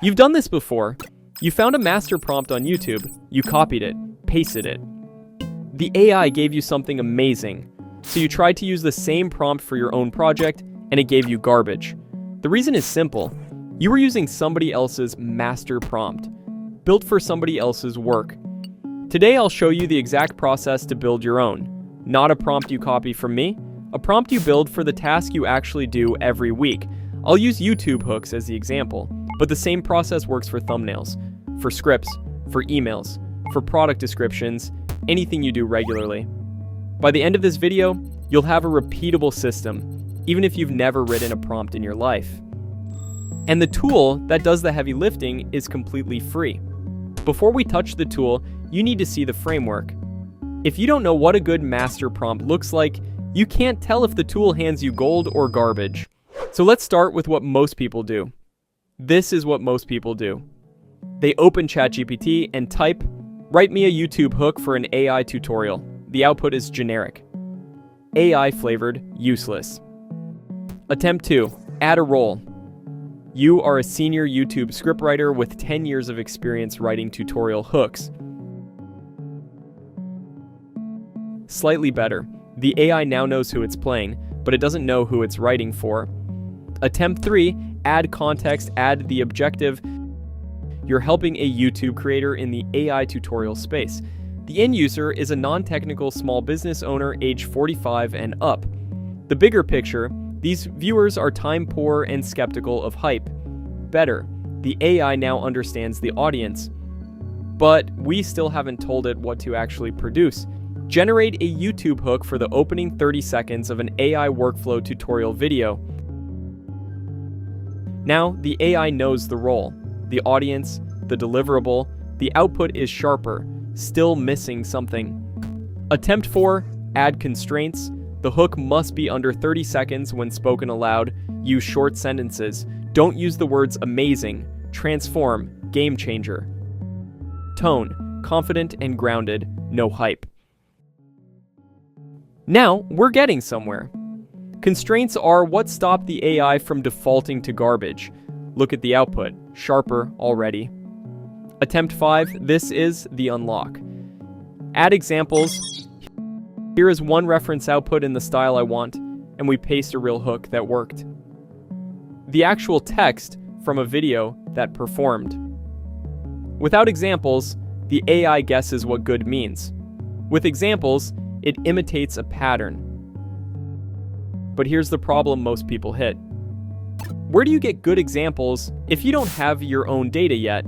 You've done this before. You found a master prompt on YouTube, you copied it, pasted it. The AI gave you something amazing, so you tried to use the same prompt for your own project, and it gave you garbage. The reason is simple. You were using somebody else's master prompt, built for somebody else's work. Today I'll show you the exact process to build your own. Not a prompt you copy from me, a prompt you build for the task you actually do every week. I'll use YouTube hooks as the example, but the same process works for thumbnails, for scripts, for emails, for product descriptions, anything you do regularly. By the end of this video, you'll have a repeatable system, even if you've never written a prompt in your life. And the tool that does the heavy lifting is completely free. Before we touch the tool, you need to see the framework. If you don't know what a good master prompt looks like, you can't tell if the tool hands you gold or garbage. So let's start with what most people do. This is what most people do. They open ChatGPT and type, "Write me a YouTube hook for an AI tutorial." The output is generic. AI flavored, useless. Attempt 2. Add a role. You are a senior YouTube scriptwriter with 10 years of experience writing tutorial hooks. Slightly better. The AI now knows who it's playing, but it doesn't know who it's writing for. Attempt 3. Add context, add the objective. You're helping a YouTube creator in the AI tutorial space. The end user is a non-technical small business owner age 45 and up. The bigger picture, these viewers are time poor and skeptical of hype. Better, the AI now understands the audience. But we still haven't told it what to actually produce. Generate a YouTube hook for the opening 30 seconds of an AI workflow tutorial video. Now, the AI knows the role, the audience, the deliverable. The output is sharper, still missing something. Attempt 4. Add constraints. The hook must be under 30 seconds when spoken aloud. Use short sentences. Don't use the words amazing, transform, game changer. Tone, confident and grounded, no hype. Now, we're getting somewhere. Constraints are what stop the AI from defaulting to garbage. Look at the output, sharper already. Attempt 5, this is the unlock. Add examples. Here is one reference output in the style I want, and we paste a real hook that worked. The actual text from a video that performed. Without examples, the AI guesses what good means. With examples, it imitates a pattern. But here's the problem most people hit. Where do you get good examples if you don't have your own data yet?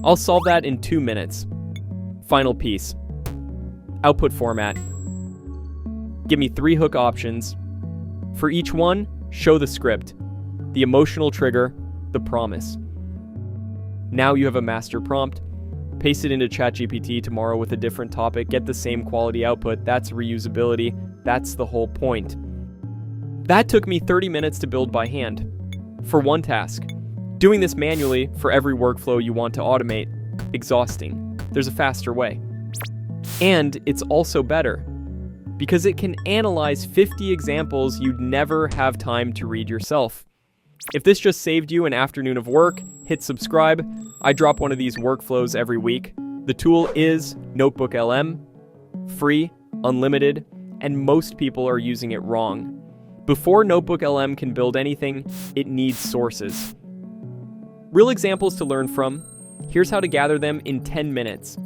I'll solve that in 2 minutes. Final piece. Output format. Give me 3 hook options. For each one, show the script, the emotional trigger, the promise. Now you have a master prompt. Paste it into ChatGPT tomorrow with a different topic, get the same quality output. That's reusability. That's the whole point. That took me 30 minutes to build by hand for one task. Doing this manually for every workflow you want to automate, exhausting. There's a faster way. And it's also better because it can analyze 50 examples you'd never have time to read yourself. If this just saved you an afternoon of work, hit subscribe. I drop one of these workflows every week. The tool is NotebookLM, free, unlimited, and most people are using it wrong. Before NotebookLM can build anything, it needs sources. Real examples to learn from. Here's how to gather them in 10 minutes.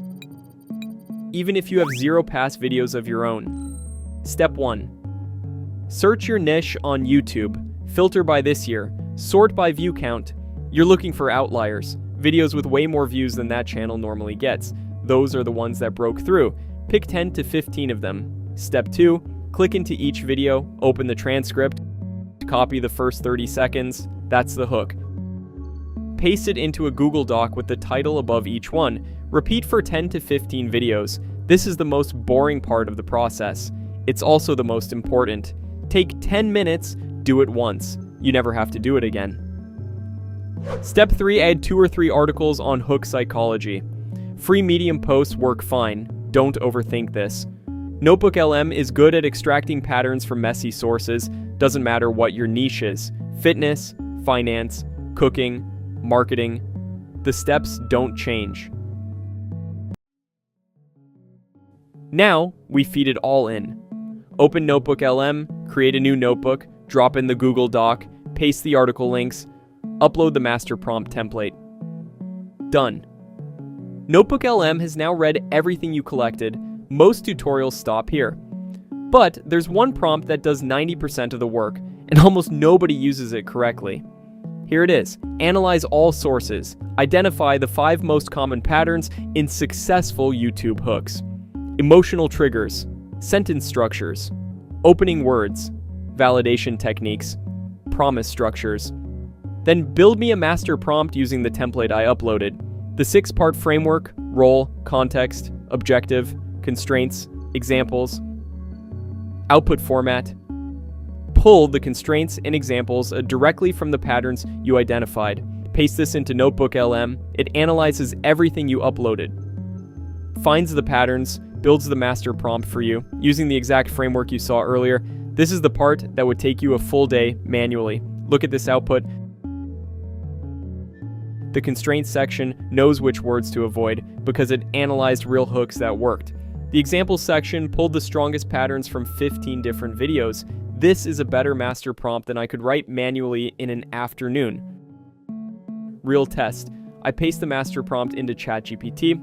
Even if you have 0 past videos of your own. Step 1. Search your niche on YouTube. Filter by this year. Sort by view count. You're looking for outliers. Videos with way more views than that channel normally gets. Those are the ones that broke through. Pick 10 to 15 of them. Step 2. Click into each video. Open the transcript. Copy the first 30 seconds. That's the hook. Paste it into a Google Doc with the title above each one. Repeat for 10 to 15 videos. This is the most boring part of the process. It's also the most important. Take 10 minutes, do it once. You never have to do it again. Step 3, add 2 or 3 articles on hook psychology. Free Medium posts work fine. Don't overthink this. NotebookLM is good at extracting patterns from messy sources. Doesn't matter what your niche is. Fitness, finance, cooking, marketing. The steps don't change. Now, we feed it all in. Open NotebookLM, create a new notebook, drop in the Google Doc, paste the article links, upload the master prompt template. Done. NotebookLM has now read everything you collected. Most tutorials stop here. But there's one prompt that does 90% of the work, and almost nobody uses it correctly. Here it is. Analyze all sources. Identify the 5 most common patterns in successful YouTube hooks. Emotional triggers, sentence structures, opening words, validation techniques, promise structures. Then build me a master prompt using the template I uploaded. The 6-part framework: role, context, objective, constraints, examples, output format. Pull the constraints and examples directly from the patterns you identified. Paste this into NotebookLM. It analyzes everything you uploaded, finds the patterns, builds the master prompt for you using the exact framework you saw earlier. This is the part that would take you a full day manually. Look at this output. The constraints section knows which words to avoid because it analyzed real hooks that worked. The examples section pulled the strongest patterns from 15 different videos. This is a better master prompt than I could write manually in an afternoon. Real test. I paste the master prompt into ChatGPT.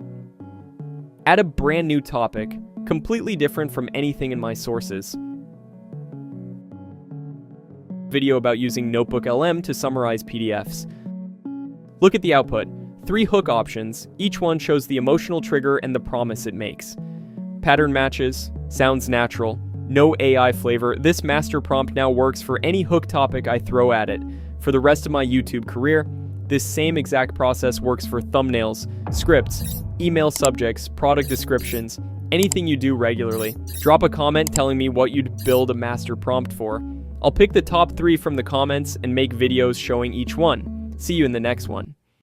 Add a brand new topic, completely different from anything in my sources. Video about using NotebookLM to summarize PDFs. Look at the output. 3 hook options. Each one shows the emotional trigger and the promise it makes. Pattern matches. Sounds natural. No AI flavor. This master prompt now works for any hook topic I throw at it. For the rest of my YouTube career, this same exact process works for thumbnails, scripts, email subjects, product descriptions, anything you do regularly. Drop a comment telling me what you'd build a master prompt for. I'll pick the top 3 from the comments and make videos showing each one. See you in the next one.